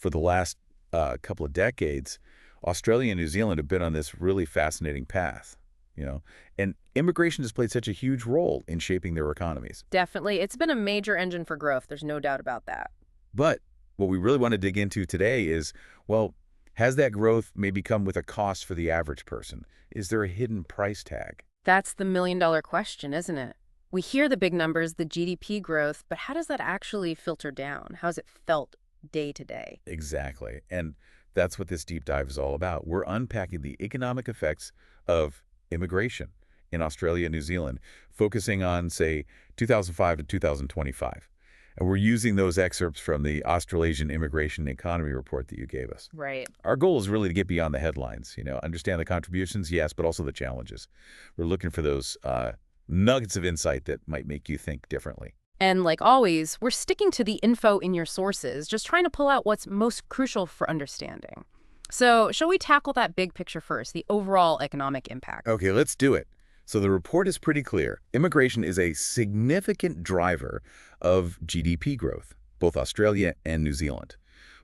for the last couple of decades, Australia and New Zealand have been on this really fascinating path, and immigration has played such a huge role in shaping their economies. Definitely. It's been a major engine for growth. There's no doubt about that. But what we really want to dig into today is, well, has that growth maybe come with a cost for the average person? Is there a hidden price tag? That's the million-dollar question, isn't it? We hear the big numbers, the GDP growth, but how does that actually filter down? How's it felt day to day? Exactly. And that's what this deep dive is all about. We're unpacking the economic effects of immigration in Australia and New Zealand, focusing on, say, 2005 to 2025. And we're using those excerpts from the Australasian Immigration Economy report that you gave us. Right. Our goal is really to get beyond the headlines, understand the contributions, yes, but also the challenges. We're looking for those nuggets of insight that might make you think differently. And like always, we're sticking to the info in your sources, just trying to pull out what's most crucial for understanding. So shall we tackle that big picture first, the overall economic impact? Okay, let's do it. So the report is pretty clear. Immigration is a significant driver of GDP growth, both Australia and New Zealand.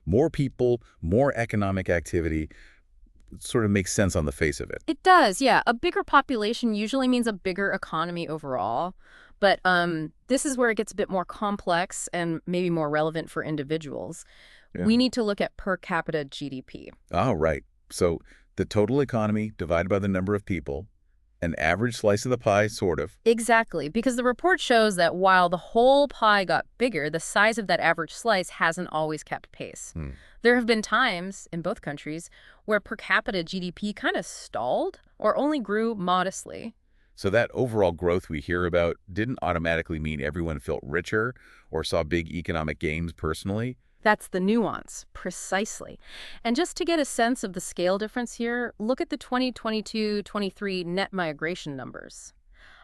More people, more economic activity, sort of makes sense on the face of it. It does, yeah. A bigger population usually means a bigger economy overall. But this is where it gets a bit more complex and maybe more relevant for individuals. Yeah. We need to look at per capita GDP. Oh, right. So the total economy divided by the number of people, an average slice of the pie, sort of. Exactly, because the report shows that while the whole pie got bigger, the size of that average slice hasn't always kept pace. There have been times in both countries where per capita GDP kind of stalled or only grew modestly. So that overall growth we hear about didn't automatically mean everyone felt richer or saw big economic gains personally. That's the nuance, precisely. And just to get a sense of the scale difference here, look at the 2022-23 net migration numbers.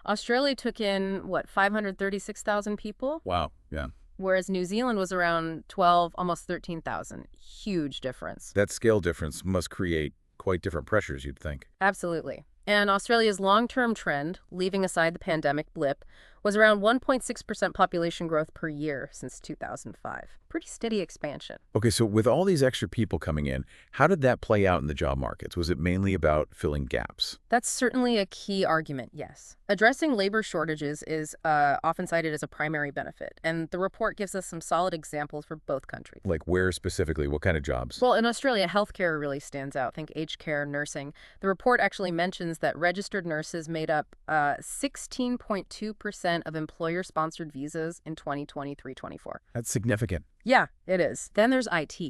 Australia took in, 536,000 people? Wow, yeah. Whereas New Zealand was around 12, almost 13,000. Huge difference. That scale difference must create quite different pressures, you'd think. Absolutely. And Australia's long-term trend, leaving aside the pandemic blip, was around 1.6% population growth per year since 2005. Pretty steady expansion. Okay, so with all these extra people coming in, how did that play out in the job markets? Was it mainly about filling gaps? That's certainly a key argument, yes. Addressing labor shortages is often cited as a primary benefit, and the report gives us some solid examples for both countries. Like where specifically? What kind of jobs? Well, in Australia, healthcare really stands out. Think aged care, nursing. The report actually mentions that registered nurses made up 16.2% of employer-sponsored visas in 2023-24. That's significant. Yeah, it is. Then there's IT.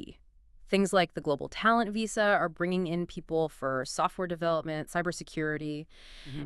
Things like the Global Talent Visa are bringing in people for software development, cybersecurity,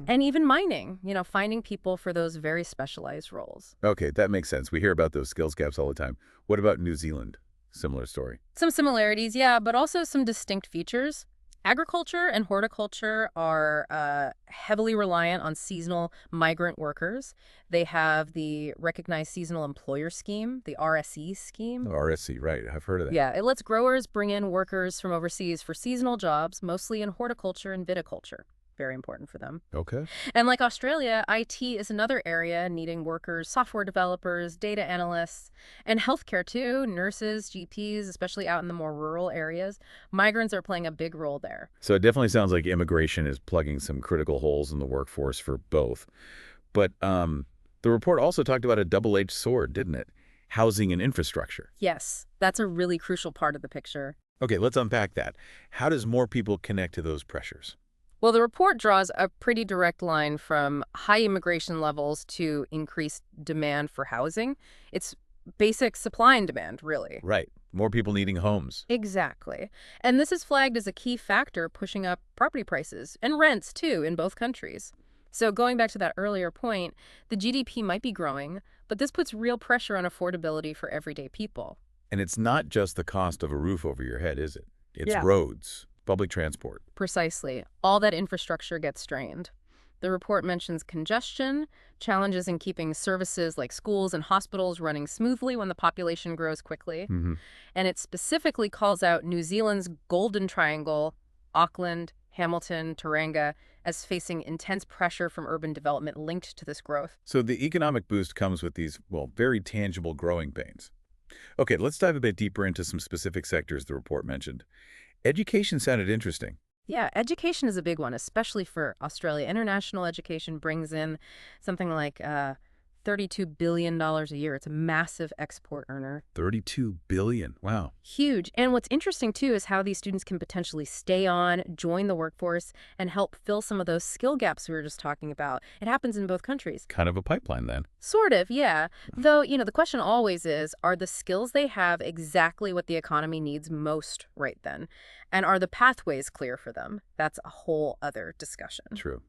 and even mining, finding people for those very specialized roles. Okay, that makes sense. We hear about those skills gaps all the time. What about New Zealand? Similar story. Some similarities, yeah, but also some distinct features. Agriculture and horticulture are heavily reliant on seasonal migrant workers. They have the Recognized Seasonal Employer Scheme, the RSE scheme. Oh, RSC, right. I've heard of that. Yeah, it lets growers bring in workers from overseas for seasonal jobs, mostly in horticulture and viticulture. Very important for them. Okay. And like Australia, IT is another area needing workers, software developers, data analysts, and healthcare too, nurses, GPs, especially out in the more rural areas. Migrants are playing a big role there. So it definitely sounds like immigration is plugging some critical holes in the workforce for both. But the report also talked about a double-edged sword, didn't it? Housing and infrastructure. Yes, that's a really crucial part of the picture. Okay, let's unpack that. How does more people connect to those pressures? Well, the report draws a pretty direct line from high immigration levels to increased demand for housing. It's basic supply and demand, really. Right. More people needing homes. Exactly. And this is flagged as a key factor pushing up property prices and rents, too, in both countries. So going back to that earlier point, the GDP might be growing, but this puts real pressure on affordability for everyday people. And it's not just the cost of a roof over your head, is it? It's Yeah. roads, public transport. Precisely. All that infrastructure gets strained. The report mentions congestion, challenges in keeping services like schools and hospitals running smoothly when the population grows quickly. And it specifically calls out New Zealand's Golden Triangle, Auckland, Hamilton, Tauranga, as facing intense pressure from urban development linked to this growth. So the economic boost comes with these, very tangible growing pains. Okay, let's dive a bit deeper into some specific sectors the report mentioned. Education sounded interesting. Yeah, education is a big one, especially for Australia. International education brings in something like $32 billion a year. It's a massive export earner. 32 billion. Wow. Huge. And what's interesting, too, is how these students can potentially stay on, join the workforce, and help fill some of those skill gaps we were just talking about. It happens in both countries. Kind of a pipeline then. Sort of, yeah. Though, the question always is, are the skills they have exactly what the economy needs most right then? And are the pathways clear for them? That's a whole other discussion. True.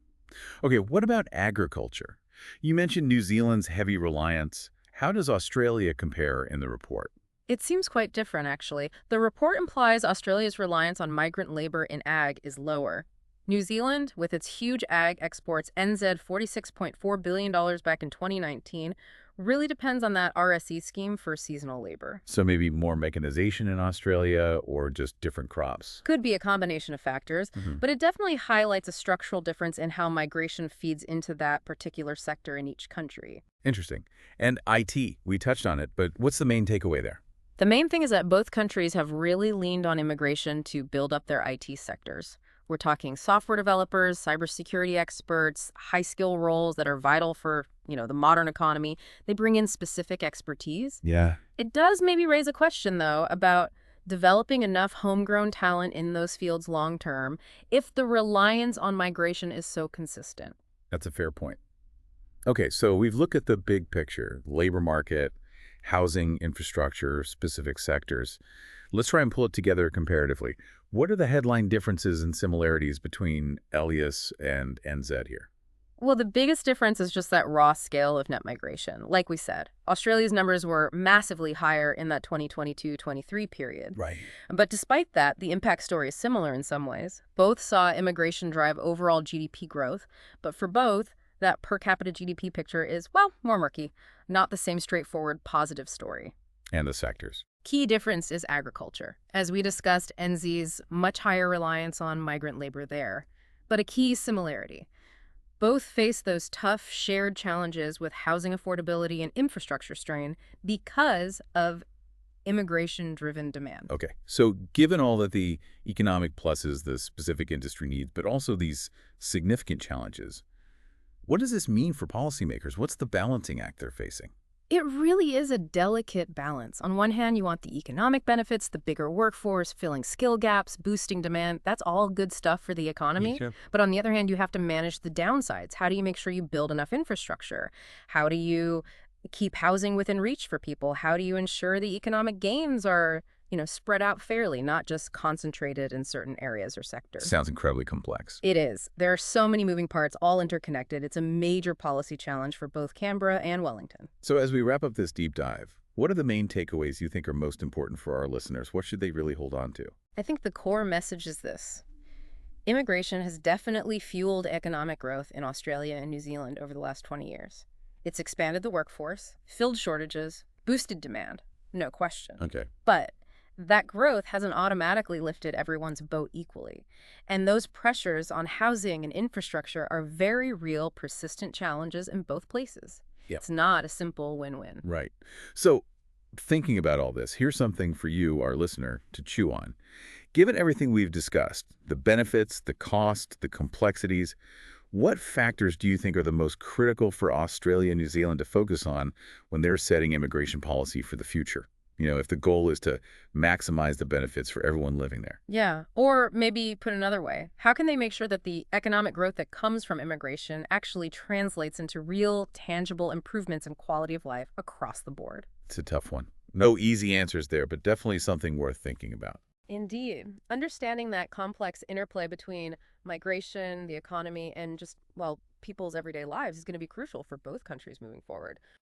Okay, what about agriculture? You mentioned New Zealand's heavy reliance. How does Australia compare in the report? It seems quite different, actually. The report implies Australia's reliance on migrant labor in ag is lower. New Zealand, with its huge ag exports, NZ $46.4 billion back in 2019, really depends on that RSE scheme for seasonal labor. So maybe more mechanization in Australia or just different crops? Could be a combination of factors, but it definitely highlights a structural difference in how migration feeds into that particular sector in each country. Interesting. And IT, we touched on it, but what's the main takeaway there? The main thing is that both countries have really leaned on immigration to build up their IT sectors. We're talking software developers, cybersecurity experts, high-skill roles that are vital for, the modern economy. They bring in specific expertise. Yeah. It does maybe raise a question, though, about developing enough homegrown talent in those fields long-term if the reliance on migration is so consistent. That's a fair point. Okay, so we've looked at the big picture, labor market, housing, infrastructure, specific sectors. Let's try and pull it together comparatively. What are the headline differences and similarities between Elias and NZ here? Well, the biggest difference is just that raw scale of net migration. Like we said, Australia's numbers were massively higher in that 2022-23 period. Right. But despite that, the impact story is similar in some ways. Both saw immigration drive overall GDP growth, but for both, that per capita GDP picture is, well, more murky, not the same straightforward positive story. And the sectors. Key difference is agriculture. As we discussed, NZ's much higher reliance on migrant labor there. But a key similarity. Both face those tough shared challenges with housing affordability and infrastructure strain because of immigration-driven demand. Okay, so given all that the economic pluses the specific industry needs, but also these significant challenges, what does this mean for policymakers? What's the balancing act they're facing? It really is a delicate balance. On one hand, you want the economic benefits, the bigger workforce, filling skill gaps, boosting demand. That's all good stuff for the economy. Sure. But on the other hand, you have to manage the downsides. How do you make sure you build enough infrastructure? How do you keep housing within reach for people? How do you ensure the economic gains are, spread out fairly, not just concentrated in certain areas or sectors? Sounds incredibly complex. It is. There are so many moving parts, all interconnected. It's a major policy challenge for both Canberra and Wellington. So as we wrap up this deep dive, what are the main takeaways you think are most important for our listeners? What should they really hold on to? I think the core message is this. Immigration has definitely fueled economic growth in Australia and New Zealand over the last 20 years. It's expanded the workforce, filled shortages, boosted demand, no question. Okay. But that growth hasn't automatically lifted everyone's boat equally. And those pressures on housing and infrastructure are very real, persistent challenges in both places. Yep. It's not a simple win-win. Right. So thinking about all this, here's something for you, our listener, to chew on. Given everything we've discussed, the benefits, the cost, the complexities, what factors do you think are the most critical for Australia and New Zealand to focus on when they're setting immigration policy for the future? If the goal is to maximize the benefits for everyone living there. Yeah. Or maybe put another way, how can they make sure that the economic growth that comes from immigration actually translates into real, tangible improvements in quality of life across the board? It's a tough one. No easy answers there, but definitely something worth thinking about. Indeed. Understanding that complex interplay between migration, the economy, and just, well, people's everyday lives is going to be crucial for both countries moving forward.